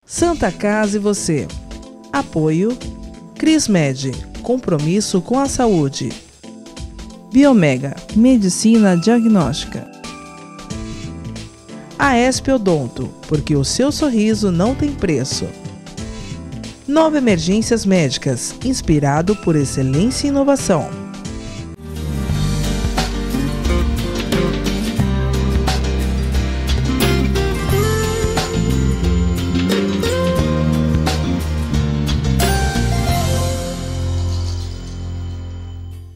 Santa Casa e você. Apoio Crismed, compromisso com a saúde. Biomega, medicina diagnóstica. Aesp Odonto, porque o seu sorriso não tem preço. Nova Emergências Médicas, inspirado por excelência e inovação.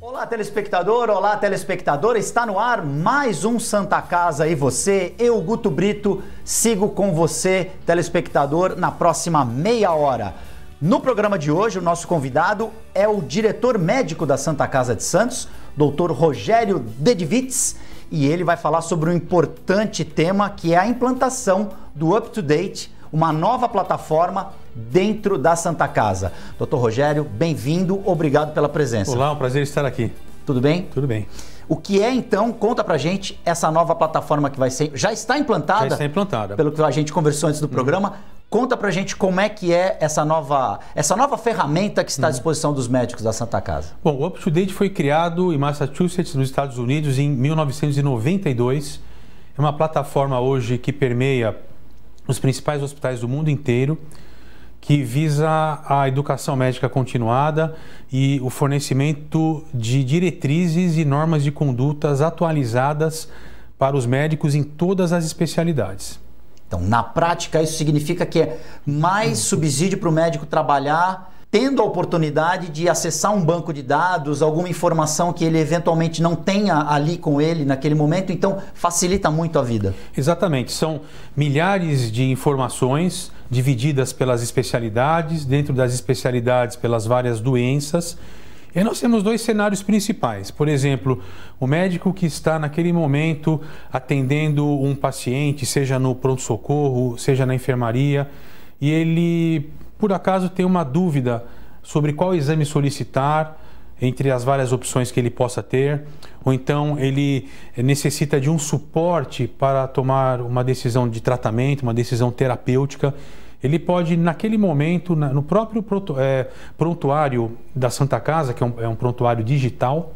Olá telespectadora, está no ar mais um Santa Casa e você, eu, Guto Brito, sigo com você, telespectador, na próxima meia hora. No programa de hoje, o nosso convidado é o diretor médico da Santa Casa de Santos, Dr. Rogério Dedivitz, e ele vai falar sobre um importante tema que é a implantação do UpToDate, uma nova plataforma dentro da Santa Casa. Dr. Rogério, bem-vindo, obrigado pela presença. Olá, um prazer estar aqui. Tudo bem? Tudo bem. O que é, então, conta pra gente essa nova plataforma que vai ser... Já está implantada? Já está implantada. Pelo que a gente conversou antes do programa. Conta pra gente como é que é essa nova ferramenta que está à disposição dos médicos da Santa Casa. Bom, o UpToDate foi criado em Massachusetts, nos Estados Unidos, em 1992. É uma plataforma hoje que permeia os principais hospitais do mundo inteiro, que visa a educação médica continuada e o fornecimento de diretrizes e normas de condutas atualizadas para os médicos em todas as especialidades. Então, na prática, isso significa que é mais subsídio para o médico trabalhar, tendo a oportunidade de acessar um banco de dados, alguma informação que ele eventualmente não tenha ali com ele naquele momento, então facilita muito a vida. Exatamente, são milhares de informações divididas pelas especialidades, dentro das especialidades pelas várias doenças. E nós temos dois cenários principais. Por exemplo, o médico que está naquele momento atendendo um paciente, seja no pronto-socorro, seja na enfermaria, e ele, por acaso, tem uma dúvida sobre qual exame solicitar entre as várias opções que ele possa ter, ou então ele necessita de um suporte para tomar uma decisão de tratamento, uma decisão terapêutica. Ele pode, naquele momento, no próprio prontuário da Santa Casa, que é um prontuário digital,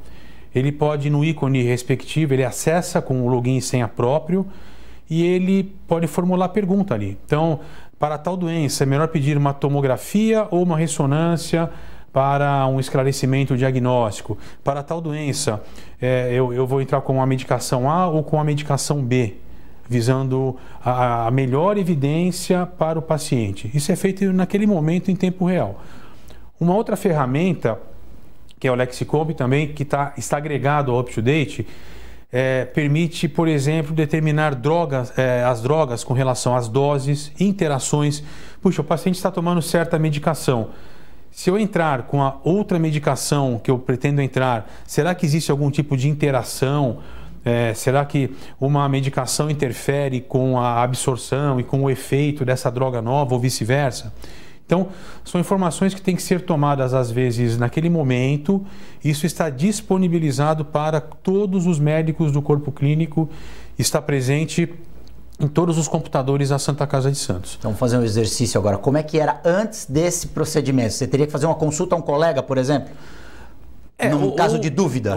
ele pode, no ícone respectivo, ele acessa com o login e senha próprio e ele pode formular pergunta ali. Então, para tal doença, é melhor pedir uma tomografia ou uma ressonância para um esclarecimento diagnóstico? Para tal doença, eu vou entrar com a medicação A ou com a medicação B, visando a melhor evidência para o paciente. Isso é feito naquele momento em tempo real. Uma outra ferramenta, que é o Lexicomp também, que está agregado ao UpToDate, permite, por exemplo, determinar as drogas com relação às doses, interações. Puxa, o paciente está tomando certa medicação. Se eu entrar com a outra medicação que eu pretendo entrar, será que existe algum tipo de interação? Será que uma medicação interfere com a absorção e com o efeito dessa droga nova ou vice-versa? Então, são informações que têm que ser tomadas, às vezes, naquele momento. Isso está disponibilizado para todos os médicos do corpo clínico, está presente em todos os computadores da Santa Casa de Santos. Então, vamos fazer um exercício agora. Como é que era antes desse procedimento? Você teria que fazer uma consulta a um colega, por exemplo? No caso de dúvida?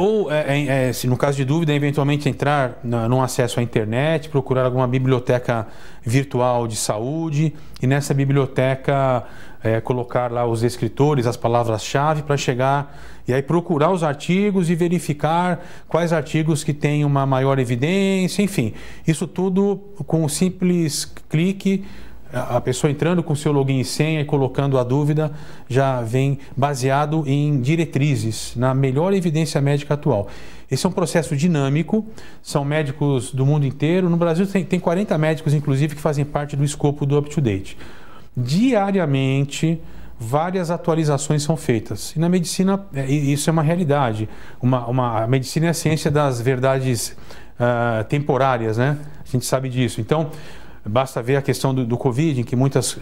Se no caso de dúvida, eventualmente entrar num acesso à internet, procurar alguma biblioteca virtual de saúde e nessa biblioteca colocar lá os escritores, as palavras-chave para chegar e aí procurar os artigos e verificar quais artigos que têm uma maior evidência, enfim. Isso tudo com um simples clique. A pessoa entrando com seu login e senha e colocando a dúvida já vem baseado em diretrizes, na melhor evidência médica atual. Esse é um processo dinâmico, são médicos do mundo inteiro. No Brasil tem 40 médicos, inclusive, que fazem parte do escopo do UpToDate. Diariamente, várias atualizações são feitas. E na medicina, isso é uma realidade. A medicina é a ciência das verdades temporárias, né? A gente sabe disso. Então, basta ver a questão do Covid, em que muitas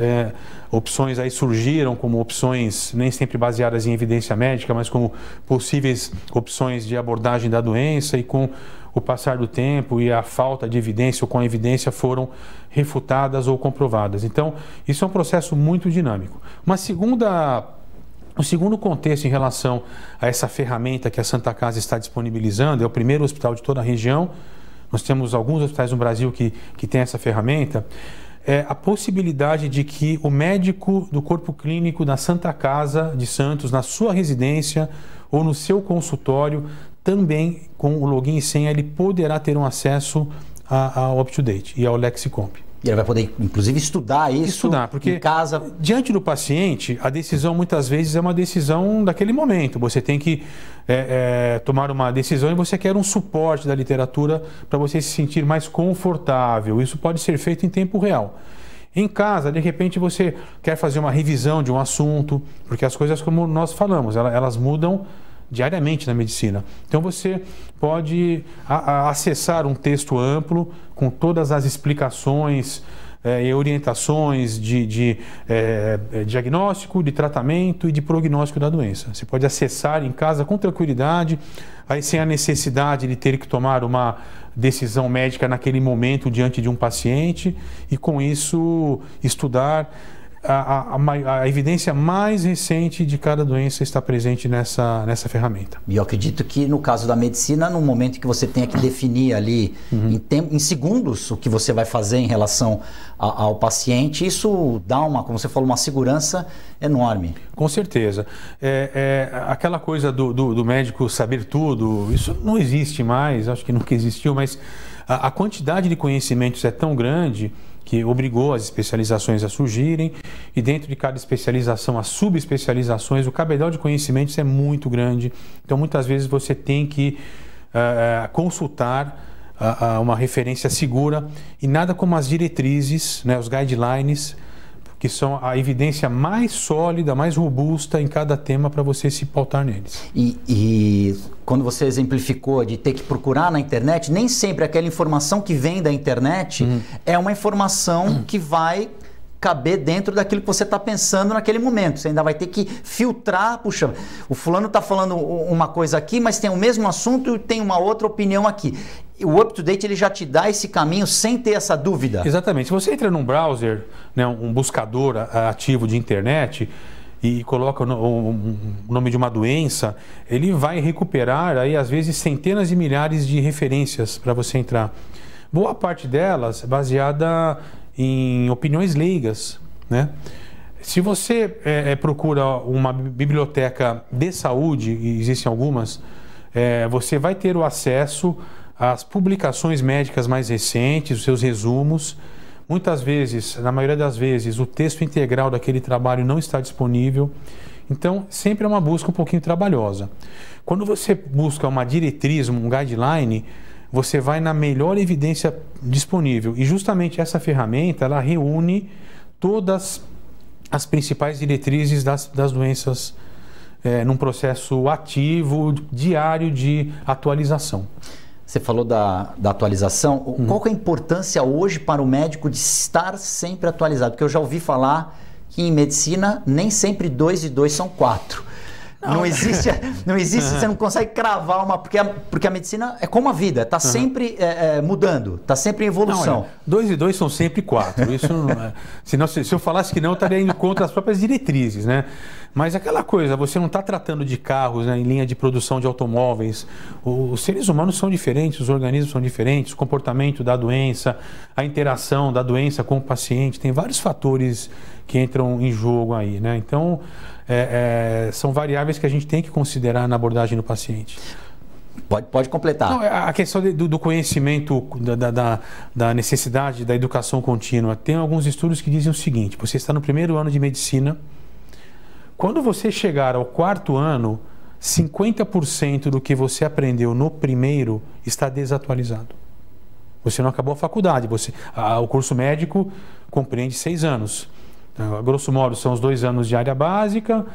opções aí surgiram como opções nem sempre baseadas em evidência médica, mas como possíveis opções de abordagem da doença e com o passar do tempo e a falta de evidência ou com a evidência foram refutadas ou comprovadas. Então, isso é um processo muito dinâmico. O segundo contexto em relação a essa ferramenta que a Santa Casa está disponibilizando, é o primeiro hospital de toda a região, nós temos alguns hospitais no Brasil que têm essa ferramenta, é a possibilidade de que o médico do corpo clínico da Santa Casa de Santos, na sua residência ou no seu consultório, também com o login e senha, ele poderá ter um acesso ao UpToDate e ao Lexicomp. E ele vai poder, inclusive, estudar isso porque em casa. Diante do paciente, a decisão muitas vezes é uma decisão daquele momento. Você tem que tomar uma decisão e você quer um suporte da literatura para você se sentir mais confortável. Isso pode ser feito em tempo real. Em casa, de repente, você quer fazer uma revisão de um assunto, porque as coisas, como nós falamos, elas mudam diariamente na medicina. Então você pode acessar um texto amplo com todas as explicações e orientações de diagnóstico, de tratamento e de prognóstico da doença. Você pode acessar em casa com tranquilidade, aí sem a necessidade de ter que tomar uma decisão médica naquele momento diante de um paciente e com isso estudar. A evidência mais recente de cada doença está presente nessa ferramenta. E eu acredito que no caso da medicina, no momento que você tenha que definir ali em segundos o que você vai fazer em relação ao paciente, isso dá como você falou, uma segurança enorme. Com certeza. Aquela coisa do médico saber tudo, isso não existe mais, acho que nunca existiu, mas a quantidade de conhecimentos é tão grande que obrigou as especializações a surgirem e dentro de cada especialização, as subespecializações, o cabedal de conhecimentos é muito grande. Então, muitas vezes você tem que consultar uma referência segura e nada como as diretrizes, né, os guidelines, que são a evidência mais sólida, mais robusta em cada tema para você se pautar neles. E quando você exemplificou de ter que procurar na internet, nem sempre aquela informação que vem da internet é uma informação que vai caber dentro daquilo que você está pensando naquele momento. Você ainda vai ter que filtrar, puxa, o fulano está falando uma coisa aqui, mas tem o mesmo assunto e tem uma outra opinião aqui. O UpToDate ele já te dá esse caminho sem ter essa dúvida. Exatamente. Se você entra num browser, né, um buscador ativo de internet e coloca o nome de uma doença, ele vai recuperar aí às vezes centenas de milhares de referências para você entrar. Boa parte delas baseada em opiniões leigas, né? Se você procura uma biblioteca de saúde, e existem algumas, você vai ter o acesso às publicações médicas mais recentes, os seus resumos. Muitas vezes, na maioria das vezes, o texto integral daquele trabalho não está disponível. Então, sempre é uma busca um pouquinho trabalhosa. Quando você busca uma diretriz, um guideline, você vai na melhor evidência disponível. E justamente essa ferramenta, ela reúne todas as principais diretrizes das doenças num processo ativo, diário de atualização. Você falou da atualização. Qual que é a importância hoje para o médico de estar sempre atualizado? Porque eu já ouvi falar que em medicina nem sempre 2 e 2 são 4. Não existe, você não consegue cravar porque a medicina é como a vida, está sempre mudando, está sempre em evolução. 2 e 2 são sempre 4. Isso não senão, se eu falasse que não, eu estaria indo contra as próprias diretrizes, né? Mas aquela coisa, você não está tratando de carros, né, em linha de produção de automóveis. Os seres humanos são diferentes, os organismos são diferentes, o comportamento da doença, a interação da doença com o paciente, tem vários fatores que entram em jogo aí, né? Então, são variáveis que a gente tem que considerar na abordagem do paciente. Pode completar. Não, a questão do conhecimento, da necessidade da educação contínua. Tem alguns estudos que dizem o seguinte: você está no primeiro ano de medicina, quando você chegar ao 4º ano, 50% do que você aprendeu no primeiro está desatualizado. Você não acabou a faculdade. O curso médico compreende 6 anos. A grosso modo, são os 2 anos de área básica,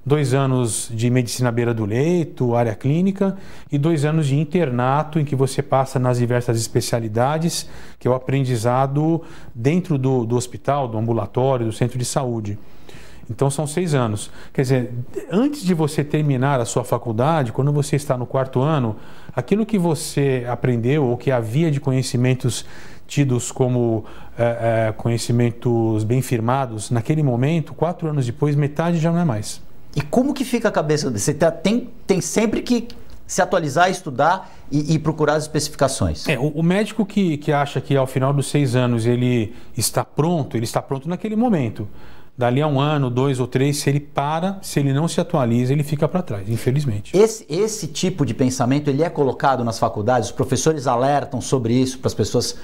2 anos de medicina à beira do leito, área clínica, e 2 anos de internato, em que você passa nas diversas especialidades, que é o aprendizado dentro do hospital, do ambulatório, do centro de saúde. Então são 6 anos. Quer dizer, antes de você terminar a sua faculdade, quando você está no 4º ano, aquilo que você aprendeu ou que havia de conhecimentos tidos como conhecimentos bem firmados, naquele momento, 4 anos depois, metade já não é mais. E como que fica a cabeça? Você tem sempre que se atualizar, estudar e procurar as especificações. O médico que acha que ao final dos 6 anos ele está pronto naquele momento. Dali a 1 ano, 2 ou 3, se ele não se atualiza, ele fica para trás, infelizmente. Esse tipo de pensamento, ele é colocado nas faculdades? Os professores alertam sobre isso para as pessoas,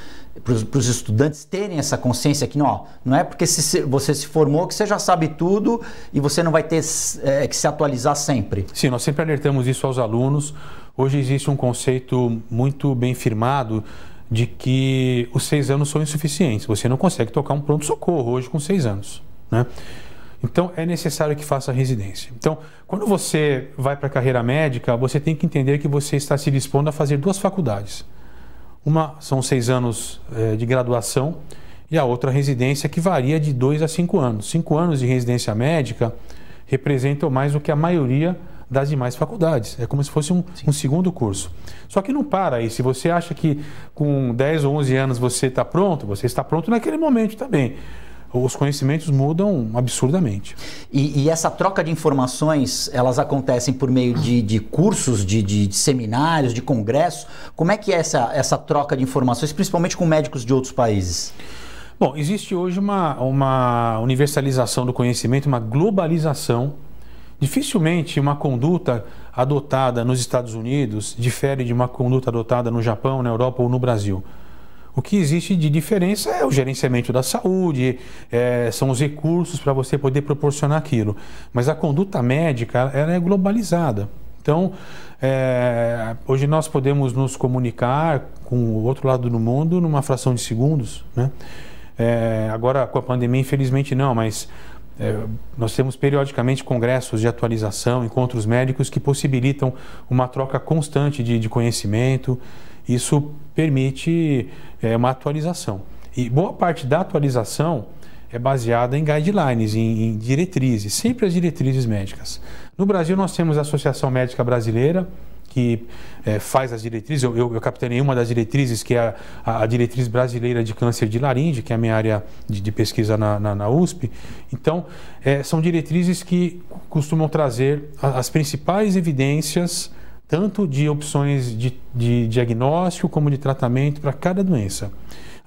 para os estudantes terem essa consciência que não é porque você se formou que você já sabe tudo e você não vai ter que se atualizar sempre. Sim, nós sempre alertamos isso aos alunos. Hoje existe um conceito muito bem firmado de que os 6 anos são insuficientes. Você não consegue tocar um pronto-socorro hoje com 6 anos. Né? Então é necessário que faça a residência. Então, quando você vai para a carreira médica, você tem que entender que você está se dispondo a fazer 2 faculdades. Uma são 6 anos de graduação e a outra residência, que varia de 2 a 5 anos. 5 anos de residência médica representam mais do que a maioria das demais faculdades. É como se fosse um segundo curso. Só que não para aí. Se você acha que com 10 ou 11 anos você está pronto naquele momento também. Os conhecimentos mudam absurdamente. E essa troca de informações, elas acontecem por meio de cursos, de seminários, de congressos? Como é que é essa troca de informações, principalmente com médicos de outros países? Bom, existe hoje uma universalização do conhecimento, uma globalização. Dificilmente uma conduta adotada nos Estados Unidos difere de uma conduta adotada no Japão, na Europa ou no Brasil. O que existe de diferença é o gerenciamento da saúde, são os recursos para você poder proporcionar aquilo. Mas a conduta médica, ela é globalizada. Então, hoje nós podemos nos comunicar com o outro lado do mundo numa fração de segundos, né? Agora, com a pandemia, infelizmente não, mas nós temos periodicamente congressos de atualização, encontros médicos que possibilitam uma troca constante de conhecimento. Isso permite uma atualização. E boa parte da atualização é baseada em guidelines, em diretrizes, sempre as diretrizes médicas. No Brasil nós temos a Associação Médica Brasileira, que faz as diretrizes. Eu capitaneei uma das diretrizes, que é a diretriz brasileira de câncer de laringe, que é a minha área de pesquisa na USP. Então, são diretrizes que costumam trazer as principais evidências, tanto de opções de diagnóstico como de tratamento para cada doença.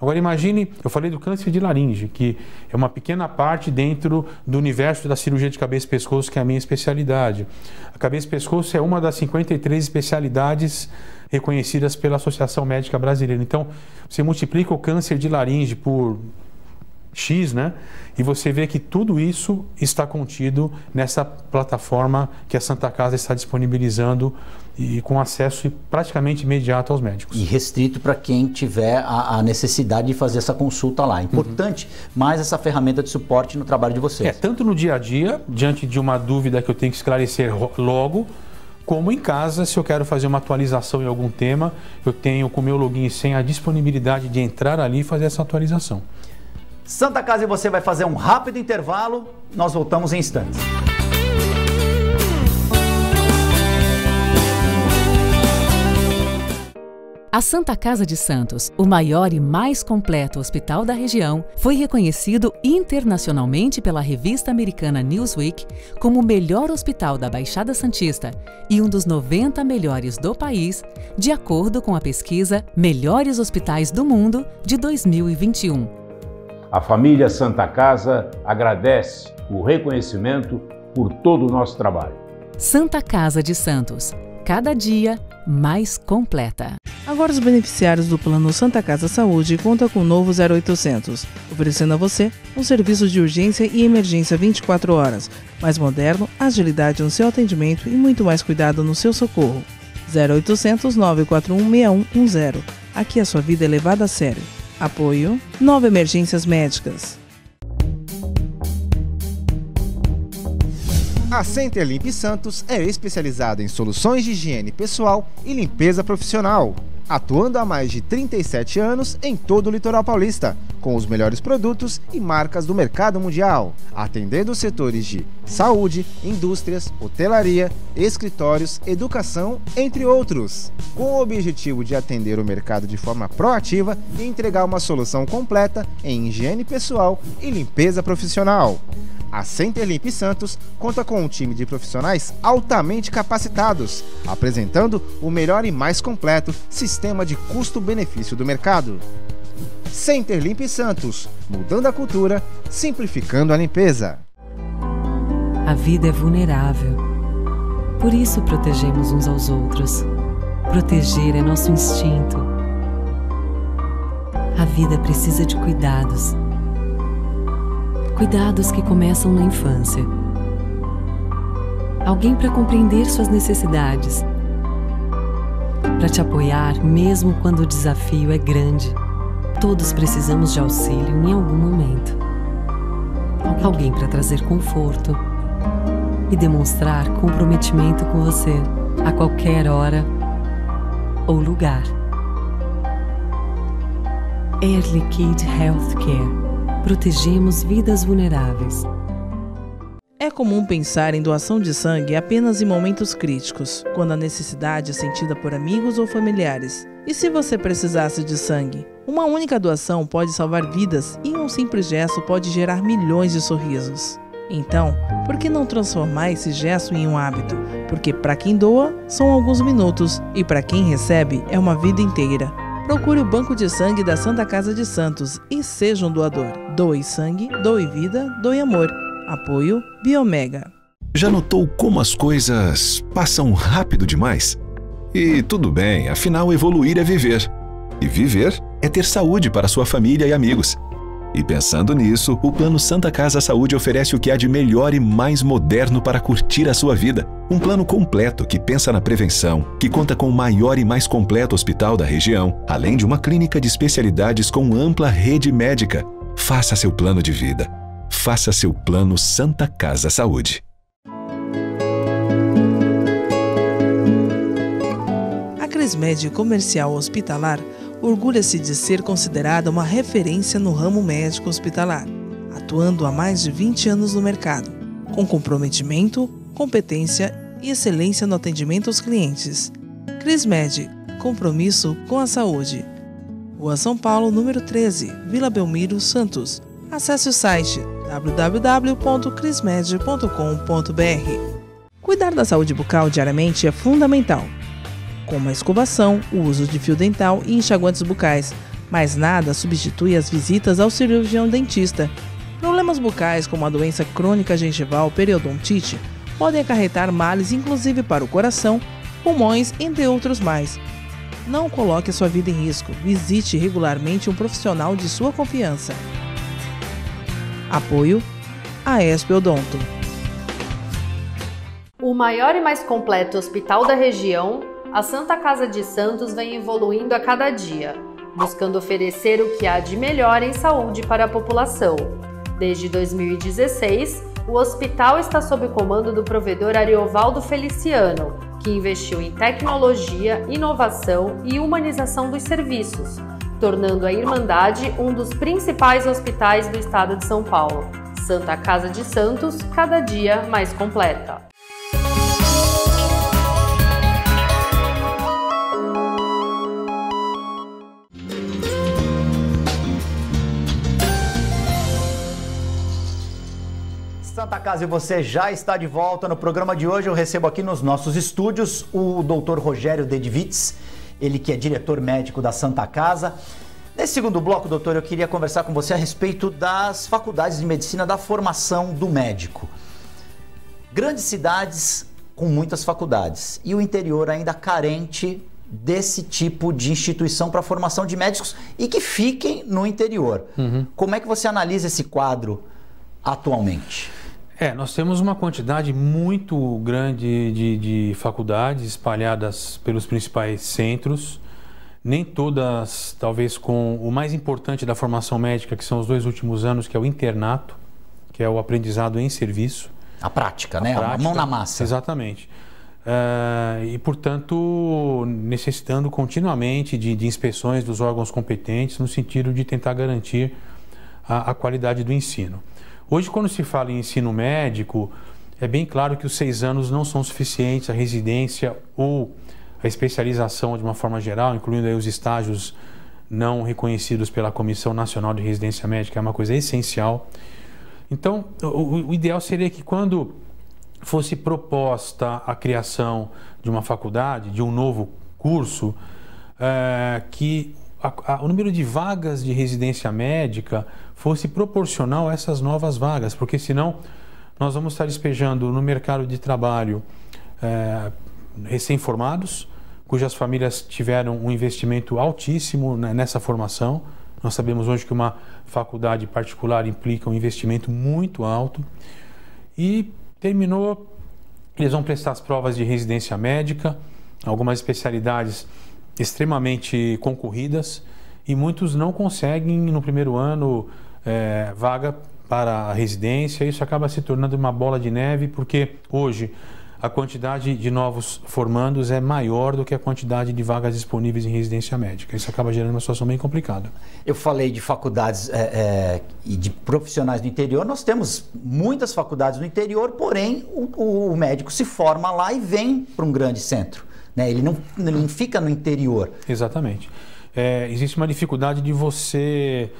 Agora imagine, eu falei do câncer de laringe, que é uma pequena parte dentro do universo da cirurgia de cabeça e pescoço, que é a minha especialidade. A cabeça e pescoço é uma das 53 especialidades reconhecidas pela Associação Médica Brasileira. Então, você multiplica o câncer de laringe por X, né? E você vê que tudo isso está contido nessa plataforma que a Santa Casa está disponibilizando e com acesso praticamente imediato aos médicos. E restrito para quem tiver a necessidade de fazer essa consulta lá. Importante mais essa ferramenta de suporte no trabalho de vocês. Tanto no dia a dia, diante de uma dúvida que eu tenho que esclarecer logo, como em casa, se eu quero fazer uma atualização em algum tema, eu tenho com o meu login e senha a disponibilidade de entrar ali e fazer essa atualização. Santa Casa e você vai fazer um rápido intervalo, nós voltamos em instantes. A Santa Casa de Santos, o maior e mais completo hospital da região, foi reconhecido internacionalmente pela revista americana Newsweek como o melhor hospital da Baixada Santista e um dos 90 melhores do país, de acordo com a pesquisa Melhores Hospitais do Mundo de 2021. A família Santa Casa agradece o reconhecimento por todo o nosso trabalho. Santa Casa de Santos, cada dia mais completa. Agora os beneficiários do Plano Santa Casa Saúde contam com o novo 0800, oferecendo a você um serviço de urgência e emergência 24 horas, mais moderno, agilidade no seu atendimento e muito mais cuidado no seu socorro. 0800 941 6110. Aqui a sua vida é levada a sério. Apoio 9 Emergências Médicas. A Center Limpe Santos é especializada em soluções de higiene pessoal e limpeza profissional, atuando há mais de 37 anos em todo o litoral paulista, com os melhores produtos e marcas do mercado mundial, atendendo os setores de saúde, indústrias, hotelaria, escritórios, educação, entre outros, com o objetivo de atender o mercado de forma proativa e entregar uma solução completa em higiene pessoal e limpeza profissional. A Centerlimp Santos conta com um time de profissionais altamente capacitados, apresentando o melhor e mais completo sistema de custo-benefício do mercado. Centerlimp Santos, mudando a cultura, simplificando a limpeza. A vida é vulnerável. Por isso protegemos uns aos outros. Proteger é nosso instinto. A vida precisa de cuidados. Cuidados que começam na infância. Alguém para compreender suas necessidades. Para te apoiar mesmo quando o desafio é grande. Todos precisamos de auxílio em algum momento. Alguém para trazer conforto e demonstrar comprometimento com você a qualquer hora ou lugar. Air Liquide Healthcare. Protegemos vidas vulneráveis. É comum pensar em doação de sangue apenas em momentos críticos, quando a necessidade é sentida por amigos ou familiares. E se você precisasse de sangue? Uma única doação pode salvar vidas e um simples gesto pode gerar milhões de sorrisos. Então, por que não transformar esse gesto em um hábito? Porque para quem doa, são alguns minutos e para quem recebe, é uma vida inteira. Procure o Banco de Sangue da Santa Casa de Santos e seja um doador. Doe sangue, doe vida, doe amor. Apoio Biomega. Já notou como as coisas passam rápido demais? E tudo bem, afinal evoluir é viver. E viver é ter saúde para sua família e amigos. E pensando nisso, o Plano Santa Casa Saúde oferece o que há de melhor e mais moderno para curtir a sua vida. Um plano completo que pensa na prevenção, que conta com o maior e mais completo hospital da região, além de uma clínica de especialidades com ampla rede médica. Faça seu plano de vida. Faça seu Plano Santa Casa Saúde. A Crismed Comercial Hospitalar orgulha-se de ser considerada uma referência no ramo médico hospitalar, atuando há mais de 20 anos no mercado, com comprometimento, competência e excelência no atendimento aos clientes. Crismed, compromisso com a saúde. Rua São Paulo, número 13, Vila Belmiro, Santos. Acesse o site www.crismed.com.br. Cuidar da saúde bucal diariamente é fundamental, como a escovação, o uso de fio dental e enxaguantes bucais, mas nada substitui as visitas ao cirurgião dentista. Problemas bucais como a doença crônica gengival periodontite podem acarretar males inclusive para o coração, pulmões, entre outros mais. Não coloque a sua vida em risco, visite regularmente um profissional de sua confiança. Apoio Aesp Odonto. O maior e mais completo hospital da região, a Santa Casa de Santos vem evoluindo a cada dia, buscando oferecer o que há de melhor em saúde para a população. Desde 2016, o hospital está sob o comando do provedor Ariovaldo Feliciano, que investiu em tecnologia, inovação e humanização dos serviços, tornando a Irmandade um dos principais hospitais do estado de São Paulo. Santa Casa de Santos, cada dia mais completa. Santa Casa e você já está de volta. No programa de hoje eu recebo aqui nos nossos estúdios o Dr. Rogério Dedivits, ele que é diretor médico da Santa Casa. Nesse segundo bloco, doutor, eu queria conversar com você a respeito das faculdades de medicina, da formação do médico. Grandes cidades com muitas faculdades e o interior ainda carente desse tipo de instituição para a formação de médicos e que fiquem no interior. Como é que você analisa esse quadro atualmente? Nós temos uma quantidade muito grande de faculdades espalhadas pelos principais centros, nem todas, talvez com o mais importante da formação médica, que são os 2 últimos anos, que é o internato, que é o aprendizado em serviço. A prática, né? A mão na massa. Exatamente. E, portanto, necessitando continuamente de inspeções dos órgãos competentes no sentido de tentar garantir a qualidade do ensino. Hoje, quando se fala em ensino médico, é bem claro que os 6 anos não são suficientes, a residência ou a especialização de uma forma geral, incluindo aí os estágios não reconhecidos pela Comissão Nacional de Residência Médica, é uma coisa essencial. Então, o ideal seria que quando fosse proposta a criação de uma faculdade, de um novo curso, que o número de vagas de residência médica fosse proporcional a essas novas vagas, porque senão nós vamos estar despejando no mercado de trabalho recém-formados, cujas famílias tiveram um investimento altíssimo nessa formação. Nós sabemos hoje que uma faculdade particular implica um investimento muito alto. E terminou, eles vão prestar as provas de residência médica, algumas especialidades extremamente concorridas, e muitos não conseguem no primeiro ano vaga para a residência. Isso acaba se tornando uma bola de neve, porque hoje a quantidade de novos formandos é maior do que a quantidade de vagas disponíveis em residência médica. Isso acaba gerando uma situação bem complicada. Eu falei de faculdades e de profissionais do interior. Nós temos muitas faculdades no interior, porém o médico se forma lá e vem para um grande centro, né? Ele não fica no interior. Exatamente. Existe uma dificuldade de você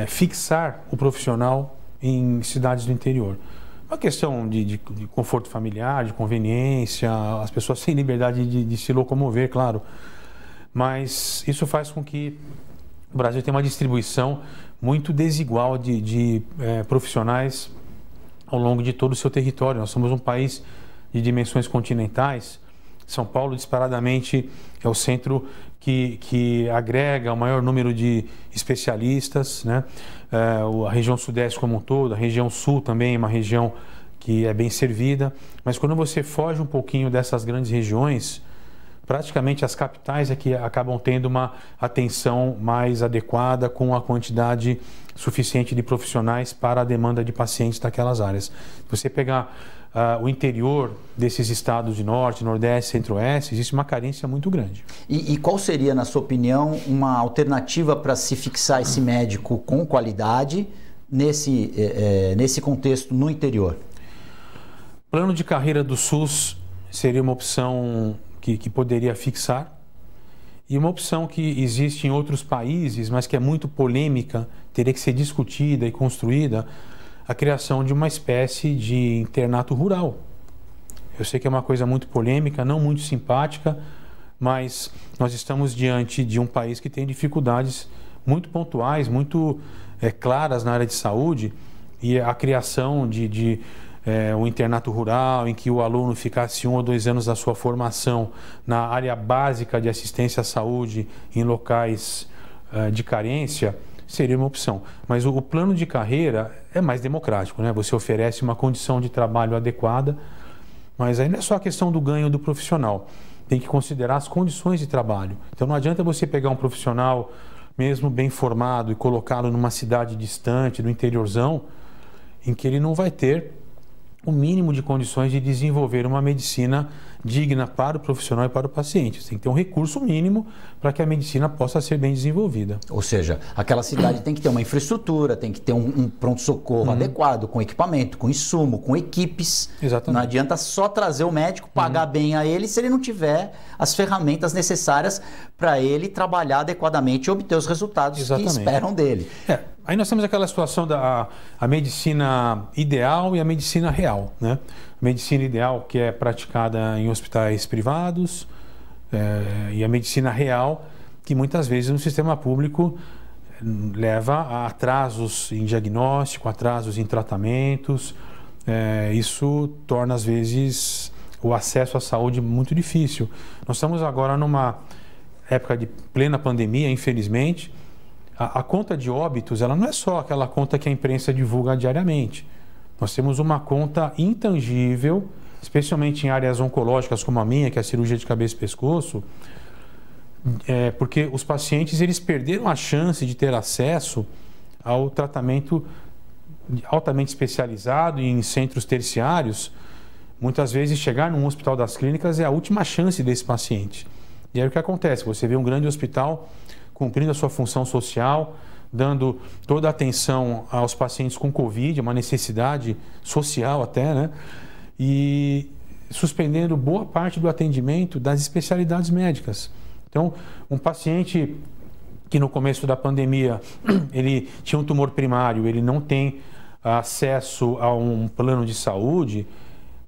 fixar o profissional em cidades do interior. Uma questão de conforto familiar, de conveniência, as pessoas têm liberdade de se locomover, claro. Mas isso faz com que o Brasil tenha uma distribuição muito desigual de profissionais ao longo de todo o seu território. Nós somos um país de dimensões continentais. São Paulo, disparadamente, é o centro que agrega o maior número de especialistas, né? A região sudeste como um todo, a região sul também é uma região que é bem servida, mas quando você foge um pouquinho dessas grandes regiões, praticamente as capitais é que acabam tendo uma atenção mais adequada, com a quantidade suficiente de profissionais para a demanda de pacientes daquelas áreas. Se você pegar o interior desses estados de norte, nordeste, centro-oeste, existe uma carência muito grande. E qual seria, na sua opinião, uma alternativa para se fixar esse médico com qualidade nesse contexto no interior? Plano de carreira do SUS seria uma opção que poderia fixar, e uma opção que existe em outros países, mas que é muito polêmica, teria que ser discutida e construída, a criação de uma espécie de internato rural. Eu sei que é uma coisa muito polêmica, não muito simpática, mas nós estamos diante de um país que tem dificuldades muito pontuais, muito claras na área de saúde, e a criação de um internato rural em que o aluno ficasse 1 ou 2 anos da sua formação na área básica de assistência à saúde em locais de carência, seria uma opção. Mas o plano de carreira é mais democrático, né? Você oferece uma condição de trabalho adequada, mas aí não é só a questão do ganho do profissional, tem que considerar as condições de trabalho. Então não adianta você pegar um profissional mesmo bem formado e colocá-lo numa cidade distante, no interiorzão, em que ele não vai ter o mínimo de condições de desenvolver uma medicina digna para o profissional e para o paciente. Você tem que ter um recurso mínimo para que a medicina possa ser bem desenvolvida. Ou seja, aquela cidade tem que ter uma infraestrutura, tem que ter um pronto-socorro adequado, com equipamento, com insumo, com equipes. Exatamente. Não adianta só trazer o médico, pagar bem a ele, se ele não tiver as ferramentas necessárias para ele trabalhar adequadamente e obter os resultados que esperam dele. Aí nós temos aquela situação da medicina ideal e a medicina real, né? A medicina ideal, que é praticada em hospitais privados, e a medicina real, que muitas vezes no sistema público leva a atrasos em diagnóstico, atrasos em tratamentos. Isso torna, às vezes, o acesso à saúde muito difícil. Nós estamos agora numa época de plena pandemia, infelizmente. A conta de óbitos, ela não é só aquela conta que a imprensa divulga diariamente. Nós temos uma conta intangível, especialmente em áreas oncológicas como a minha, que é a cirurgia de cabeça e pescoço, porque os pacientes eles perderam a chance de ter acesso ao tratamento altamente especializado em centros terciários. Muitas vezes chegar num hospital das clínicas é a última chance desse paciente. E aí o que acontece? Você vê um grande hospital cumprindo a sua função social, dando toda a atenção aos pacientes com Covid, uma necessidade social até, né? E suspendendo boa parte do atendimento das especialidades médicas. Então, um paciente que no começo da pandemia ele tinha um tumor primário, ele não tem acesso a um plano de saúde,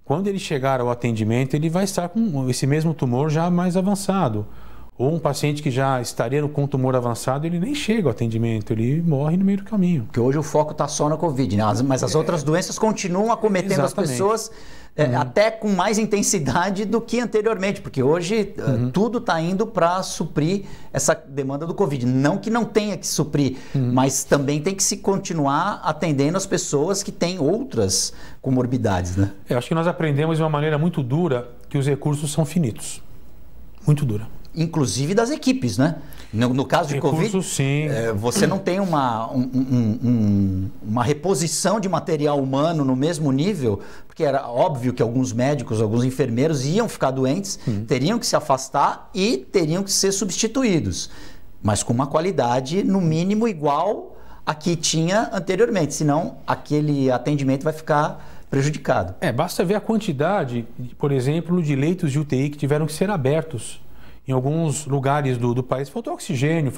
quando ele chegar ao atendimento, ele vai estar com esse mesmo tumor já mais avançado. Ou um paciente que já estaria com tumor avançado, ele nem chega ao atendimento, ele morre no meio do caminho. Porque hoje o foco está só na Covid, né? Mas as outras doenças continuam acometendo as pessoas até com mais intensidade do que anteriormente, porque hoje tudo está indo para suprir essa demanda do Covid. Não que não tenha que suprir, mas também tem que se continuar atendendo as pessoas que têm outras comorbidades, né? Eu acho que nós aprendemos de uma maneira muito dura que os recursos são finitos. Muito dura. Inclusive das equipes, né? No caso de recursos, Covid, sim. Você não tem uma reposição de material humano no mesmo nível, porque era óbvio que alguns médicos, alguns enfermeiros iam ficar doentes, teriam que se afastar e teriam que ser substituídos, mas com uma qualidade no mínimo igual a que tinha anteriormente, senão aquele atendimento vai ficar prejudicado. Basta ver a quantidade, por exemplo, de leitos de UTI que tiveram que ser abertos. Em alguns lugares do país faltou oxigênio,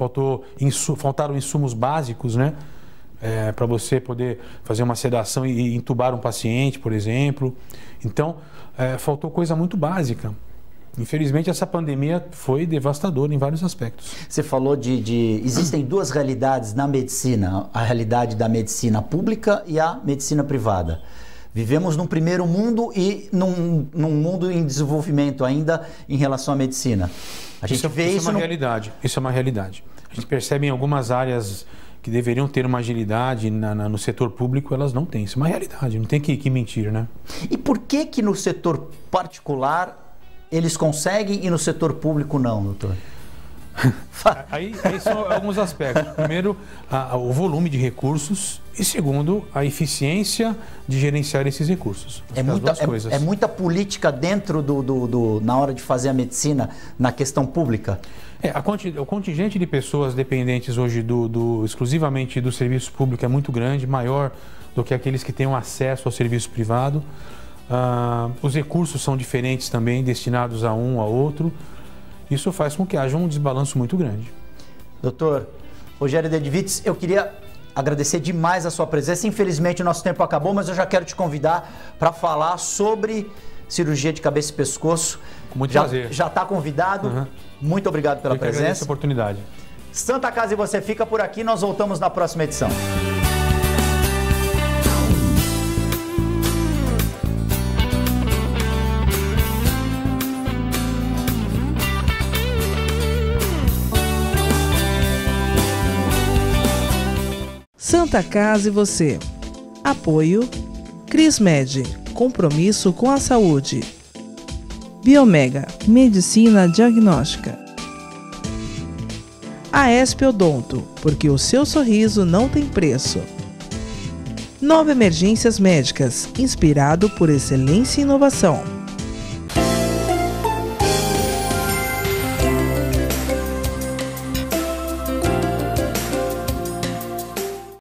faltaram insumos básicos, né? Para você poder fazer uma sedação e entubar um paciente, por exemplo. Então, faltou coisa muito básica. Infelizmente, essa pandemia foi devastadora em vários aspectos. Você falou existem duas realidades na medicina, a realidade da medicina pública e a medicina privada. Vivemos num primeiro mundo e num mundo em desenvolvimento ainda em relação à medicina. A gente vê isso é uma realidade. Isso é uma realidade. A gente percebe em algumas áreas que deveriam ter uma agilidade no setor público, elas não têm. Isso é uma realidade, não tem que mentir, né? E por que no setor particular eles conseguem e no setor público não, doutor? Aí são alguns aspectos. Primeiro, o volume de recursos e segundo, a eficiência de gerenciar esses recursos. É muita política dentro na hora de fazer a medicina na questão pública? O contingente de pessoas dependentes hoje exclusivamente do serviço público é muito grande, maior do que aqueles que tenham acesso ao serviço privado. Os recursos são diferentes também, destinados a um, a outro. Isso faz com que haja um desbalanço muito grande. Doutor Rogério Dedivites, eu queria agradecer demais a sua presença. Infelizmente o nosso tempo acabou, mas eu já quero te convidar para falar sobre cirurgia de cabeça e pescoço. Com muito prazer. Já está convidado. Muito obrigado pela presença. Agradeço a oportunidade. Santa Casa e você fica por aqui. Nós voltamos na próxima edição. Santa Casa e você. Apoio Crismed, compromisso com a saúde. Biomega, medicina diagnóstica. Aesp Odonto, porque o seu sorriso não tem preço. Nova Emergências Médicas, inspirado por excelência e inovação.